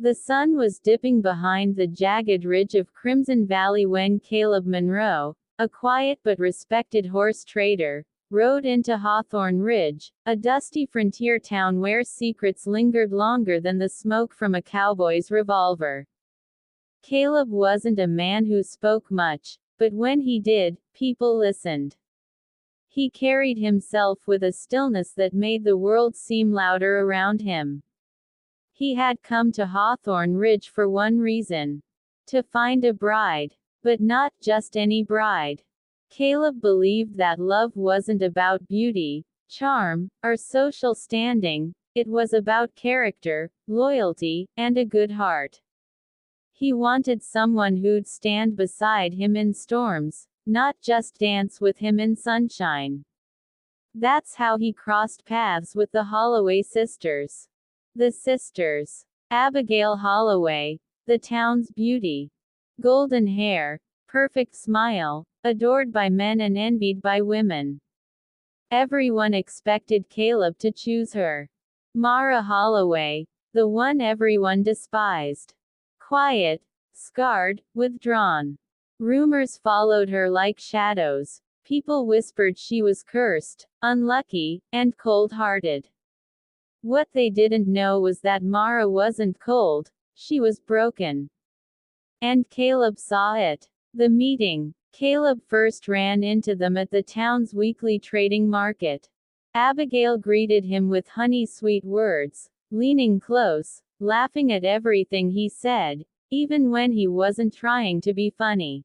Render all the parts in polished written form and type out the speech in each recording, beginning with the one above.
The sun was dipping behind the jagged ridge of Crimson Valley when Caleb Monroe, a quiet but respected horse trader, rode into Hawthorne Ridge, a dusty frontier town where secrets lingered longer than the smoke from a cowboy's revolver. Caleb wasn't a man who spoke much, but when he did, people listened. He carried himself with a stillness that made the world seem louder around him. He had come to Hawthorne Ridge for one reason: to find a bride. But not just any bride. Caleb believed that love wasn't about beauty, charm, or social standing, it was about character, loyalty, and a good heart. He wanted someone who'd stand beside him in storms, not just dance with him in sunshine. That's how he crossed paths with the Holloway sisters. The sisters. Abigail Holloway, the town's beauty. Golden hair, perfect smile, adored by men and envied by women. Everyone expected Caleb to choose her. Mara Holloway, the one everyone despised. Quiet, scarred, withdrawn. Rumors followed her like shadows. People whispered she was cursed, unlucky, and cold-hearted. What they didn't know was that Mara wasn't cold, she was broken. And Caleb saw it. The meeting. Caleb first ran into them at the town's weekly trading market. Abigail greeted him with honey-sweet words, leaning close, laughing at everything he said, even when he wasn't trying to be funny.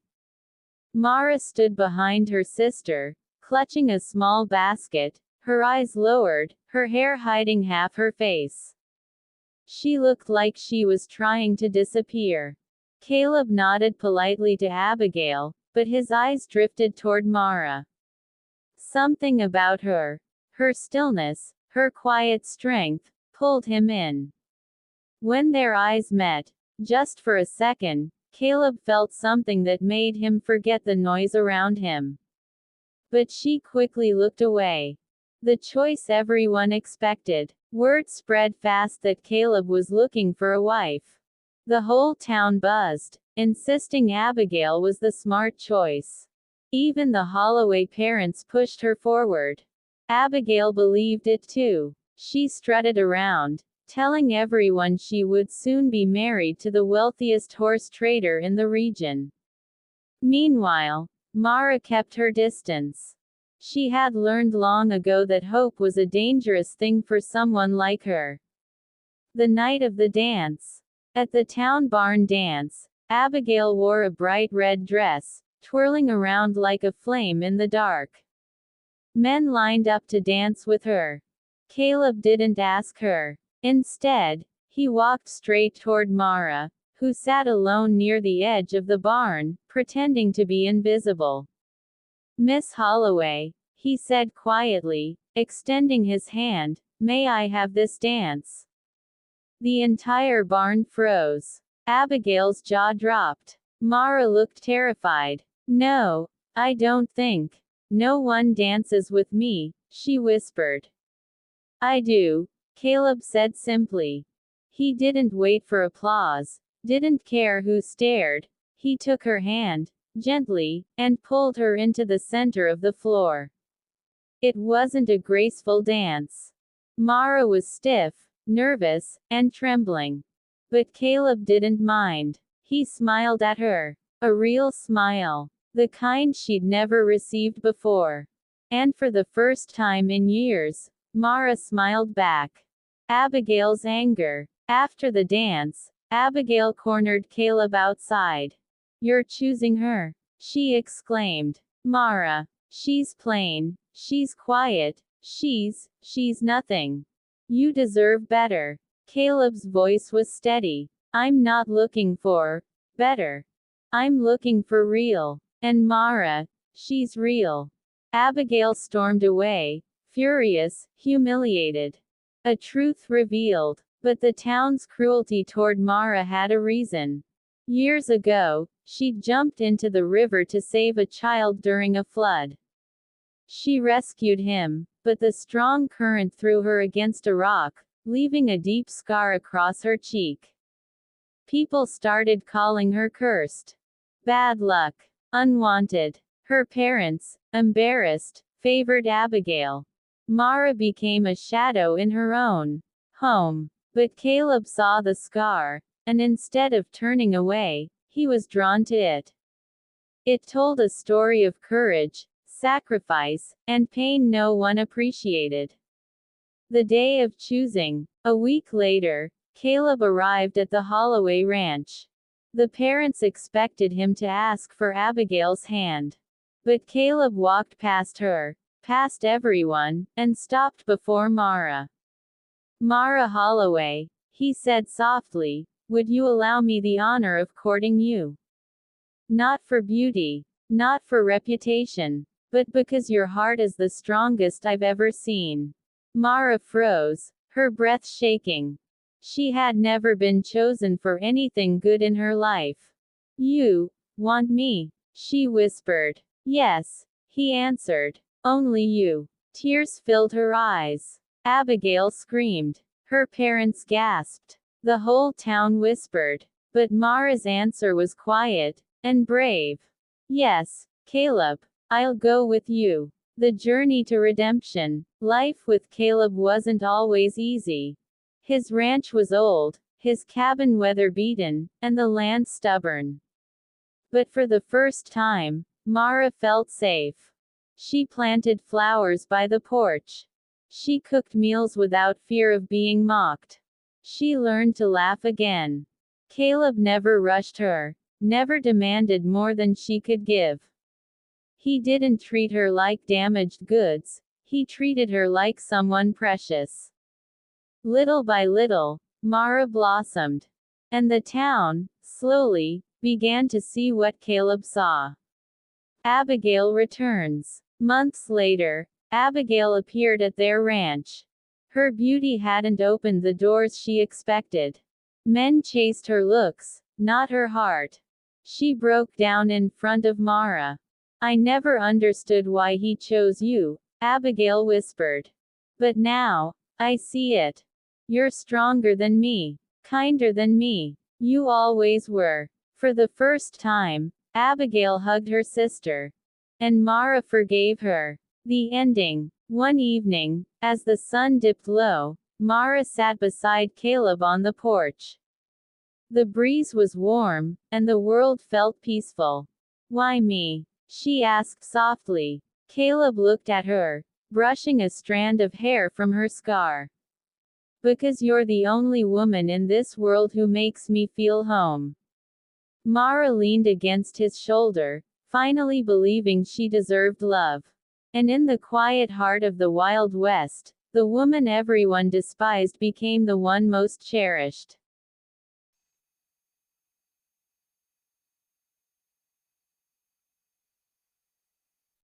Mara stood behind her sister, clutching a small basket, her eyes lowered, her hair hiding half her face. She looked like she was trying to disappear. Caleb nodded politely to Abigail, but his eyes drifted toward Mara. Something about her stillness, her quiet strength, pulled him in. When their eyes met, just for a second, Caleb felt something that made him forget the noise around him. But she quickly looked away. The choice everyone expected. Word spread fast that Caleb was looking for a wife. The whole town buzzed, insisting Abigail was the smart choice. Even the Holloway parents pushed her forward. Abigail believed it too. She strutted around, telling everyone she would soon be married to the wealthiest horse trader in the region. Meanwhile, Mara kept her distance. She had learned long ago that hope was a dangerous thing for someone like her. The night of the dance. At the town barn dance, Abigail wore a bright red dress, twirling around like a flame in the dark. Men lined up to dance with her. Caleb didn't ask her. Instead, he walked straight toward Mara, who sat alone near the edge of the barn, pretending to be invisible. "Miss Holloway," he said quietly, extending his hand, "may I have this dance?" The entire barn froze. Abigail's jaw dropped. Mara looked terrified. "No, I don't think. No one dances with me," she whispered. "I do," Caleb said simply. He didn't wait for applause, didn't care who stared. He took her hand, gently, and pulled her into the center of the floor. It wasn't a graceful dance. Mara was stiff, nervous, and trembling. But Caleb didn't mind. He smiled at her. A real smile. The kind she'd never received before. And for the first time in years, Mara smiled back. Abigail's anger. After the dance, Abigail cornered Caleb outside. "You're choosing her," she exclaimed. "Mara. She's plain. She's quiet. She's nothing. You deserve better." Caleb's voice was steady. "I'm not looking for better. I'm looking for real. And Mara, she's real." Abigail stormed away, furious, humiliated. A truth revealed. But the town's cruelty toward Mara had a reason. Years ago, she'd jumped into the river to save a child during a flood. She rescued him, but the strong current threw her against a rock, leaving a deep scar across her cheek. People started calling her cursed, bad luck, unwanted. Her parents, embarrassed, favored Abigail. Mara became a shadow in her own home. But Caleb saw the scar, and instead of turning away, he was drawn to it. It told a story of courage, sacrifice, and pain no one appreciated. The day of choosing. A week later, Caleb arrived at the Holloway Ranch. The parents expected him to ask for Abigail's hand. But Caleb walked past her, past everyone, and stopped before Mara. "Mara Holloway," he said softly, "would you allow me the honor of courting you? Not for beauty, not for reputation, but because your heart is the strongest I've ever seen." Mara froze, her breath shaking. She had never been chosen for anything good in her life. "You want me?" she whispered. "Yes," he answered. "Only you." Tears filled her eyes. Abigail screamed. Her parents gasped. The whole town whispered. But Mara's answer was quiet and brave. "Yes, Caleb, I'll go with you." The journey to redemption. Life with Caleb wasn't always easy. His ranch was old, his cabin weather-beaten, and the land stubborn. But for the first time, Mara felt safe. She planted flowers by the porch. She cooked meals without fear of being mocked. She learned to laugh again. Caleb never rushed her, never demanded more than she could give. He didn't treat her like damaged goods, he treated her like someone precious. Little by little, Mara blossomed. And the town, slowly, began to see what Caleb saw. Abigail returns. Months later, Abigail appeared at their ranch. Her beauty hadn't opened the doors she expected. Men chased her looks, not her heart. She broke down in front of Mara. "I never understood why he chose you," Abigail whispered. "But now, I see it. You're stronger than me, kinder than me. You always were." For the first time, Abigail hugged her sister. And Mara forgave her. The ending. One evening, as the sun dipped low, Mara sat beside Caleb on the porch. The breeze was warm, and the world felt peaceful. "Why me?" she asked softly. Caleb looked at her, brushing a strand of hair from her scar. "Because you're the only woman in this world who makes me feel home." Mara leaned against his shoulder, finally believing she deserved love. And in the quiet heart of the Wild West, the woman everyone despised became the one most cherished.